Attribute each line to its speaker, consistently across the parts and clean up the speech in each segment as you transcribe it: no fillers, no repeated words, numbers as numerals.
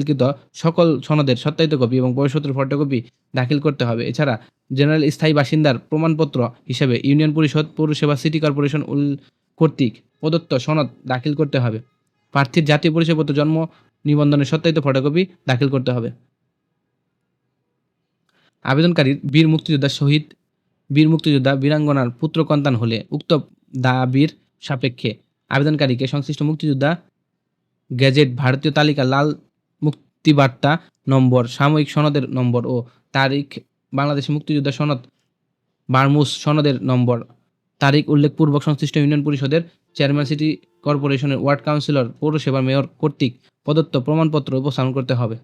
Speaker 1: লিখিত সকল সনদের সত্যায়িত কপি এবং বয়সপত্রের ফটোকপি দাখিল করতে হবে। এছাড়া জেনারেল স্থায়ী বাসিন্দার প্রমাণপত্র হিসেবে ইউনিয়ন পরিষদ, পৌরসভা, সিটি কর্পোরেশন কর্তৃক প্রদত্ত সনদ দাখিল করতে হবে। প্রার্থীর জাতীয় পরিচয়পত্র, জন্ম নিবন্ধনের সত্যায়িত ফটোকপি দাখিল করতে হবে। আবেদনকারীর বীর মুক্তিযোদ্ধা, শহীদ বীর মুক্তিযোদ্ধা, বীরাঙ্গনার পুত্র সন্তান হলে উক্ত দাবির সাপেক্ষে আবেদনকারীকে সংশ্লিষ্ট মুক্তিযোদ্ধা গেজেট, ভারতীয় তালিকা, লাল মুক্তিবার্তা নম্বর, সাময়িক সনদের নম্বর ও তারিখ, বাংলাদেশ মুক্তিযোদ্ধা সনদ, বার্মুস সনদের নম্বর, তারিখ উল্লেখপূর্বক সংশ্লিষ্ট ইউনিয়ন পরিষদের চেয়ারম্যান, সিটি কর্পোরেশনের ওয়ার্ড কাউন্সিলর, পৌরসভার মেয়র কর্তৃক প্রদত্ত প্রমাণপত্র উপস্থাপন করতে হবে।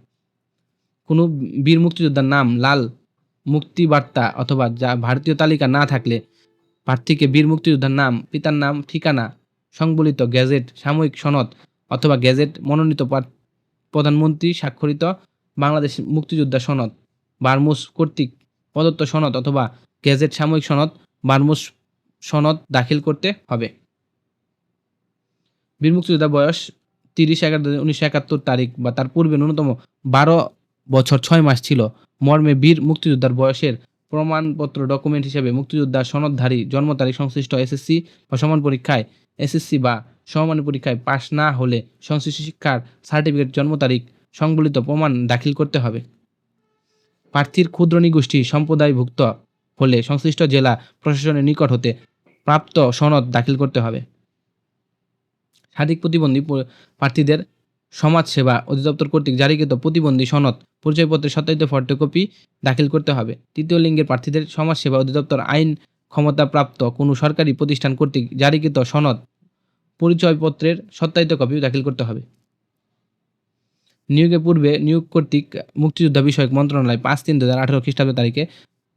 Speaker 1: কোনো বীর মুক্তিযোদ্ধার নাম, লাল মুক্তিবার্তা অথবা ভারতীয় তালিকা না থাকলে প্রার্থীকে বীর মুক্তিযোদ্ধার নাম, পিতার নাম, ঠিকানা সংবলিত গেজেট, সাময়িক সনদ অথবা গেজেট মনোনীত প্রধানমন্ত্রী স্বাক্ষরিত বাংলাদেশ মুক্তিযোদ্ধা সনদ, বার্মুস কর্তৃক প্রদত্ত সনদ অথবা গেজেট, সাময়িক সনদ, বার্মুস সনদ দাখিল করতে হবে। বীর মুক্তিযোদ্ধা বয়স 30/11/1971 তারিখ বা তার পূর্বে ন্যূনতম 12 বছর 6 মাস ছিল মর্মে বীর মুক্তিযোদ্ধার বয়সের প্রমাণপত্র ডকুমেন্ট হিসেবে মুক্তিযোদ্ধা সনদধারী জন্ম তারিখ সংশ্লিষ্ট এসএসসি বা সমান পরীক্ষায়, এসএসসি বা সমমানের পরীক্ষায় পাশ না হলে সংশ্লিষ্ট শিক্ষার সার্টিফিকেট, জন্ম তারিখ সংবলিত প্রমাণ দাখিল করতে হবে। প্রার্থীর ক্ষুদ্র নিগোষ্ঠী সম্প্রদায়ভুক্ত হলে সংশ্লিষ্ট জেলা প্রশাসনের নিকট হতে প্রাপ্ত সনদ দাখিল করতে হবে। শারীরিক প্রতিবন্ধী প্রার্থীদের সমাজসেবা অধিদপ্তর কর্তৃক জারিকৃত প্রতিবন্ধী সনদ, পরিচয়পত্রের সত্যায়িত ফটোকপি দাখিল করতে হবে। তৃতীয় লিঙ্গের প্রার্থীদের সমাজসেবা অধিদপ্তর আইন ক্ষমতাপ্রাপ্ত কোনো সরকারি প্রতিষ্ঠান কর্তৃক জারিকৃত সনদ, পরিচয়পত্রের সত্যায়িত কপি দাখিল করতে হবে। নিয়োগের পূর্বে নিয়োগ কর্তৃক মুক্তিযোদ্ধা বিষয়ক মন্ত্রণালয় 5/3/2018 খ্রিস্টাব্দ তারিখে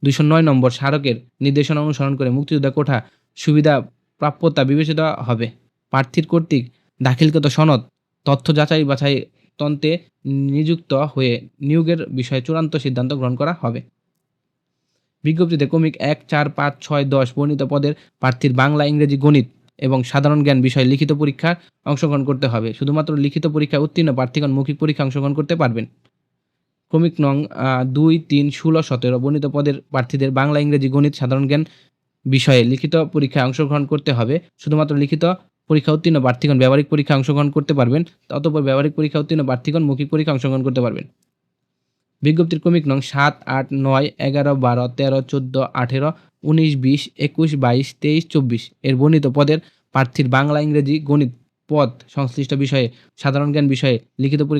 Speaker 1: 209 নম্বর স্মারকের নির্দেশনা অনুসরণ করে মুক্তিযোদ্ধা কোঠা সুবিধা প্রাপ্যতা বিবেচিত হবে। প্রার্থীর কর্তৃক দাখিলকৃত সনদ তথ্য যাচাই বাছাই তন্ত্রে নিযুক্ত হয়ে নিয়োগের বিষয়ে চূড়ান্ত সিদ্ধান্ত গ্রহণ করা হবে। বিজ্ঞপ্তিতে ক্রমিক 1, 4, 5, 6, 10 বর্ণিত পদের প্রার্থীর বাংলা, ইংরেজি, গণিত এবং সাধারণ জ্ঞান বিষয়ে লিখিত পরীক্ষায় অংশগ্রহণ করতে হবে। শুধুমাত্র লিখিত পরীক্ষায় উত্তীর্ণ প্রার্থীগণ মৌখিক পরীক্ষায় অংশগ্রহণ করতে পারবেন। ক্রমিক নং 2, 3, 16, 17 বর্ণিত পদের প্রার্থীদের বাংলা, ইংরেজি, গণিত, সাধারণ জ্ঞান বিষয়ে লিখিত পরীক্ষায় অংশগ্রহণ করতে হবে। শুধুমাত্র লিখিত পরীক্ষা উত্তীর্ণ প্রার্থীগণ ব্যবহারিক পরীক্ষায় অংশগ্রহণ করতে পারবেন। অতঃপর ব্যবহারিক পরীক্ষা উত্তীর্ণ প্রার্থীগণ মৌখিক পরীক্ষায় অংশগ্রহণ করতে পারবেন। বিজ্ঞপ্তির ক্রমিক নং 7, 8, 9, 11, 12, 13, 14, 18, 19, 20, 21, 22, 23, 24 এর বর্ণিত পদের প্রার্থীর বাংলা, ইংরেজি, গণিত পদ সংশ্লিষ্ট বিষয়ে সাধারণ জ্ঞান বিষয়ে লিখিত পরীক্ষা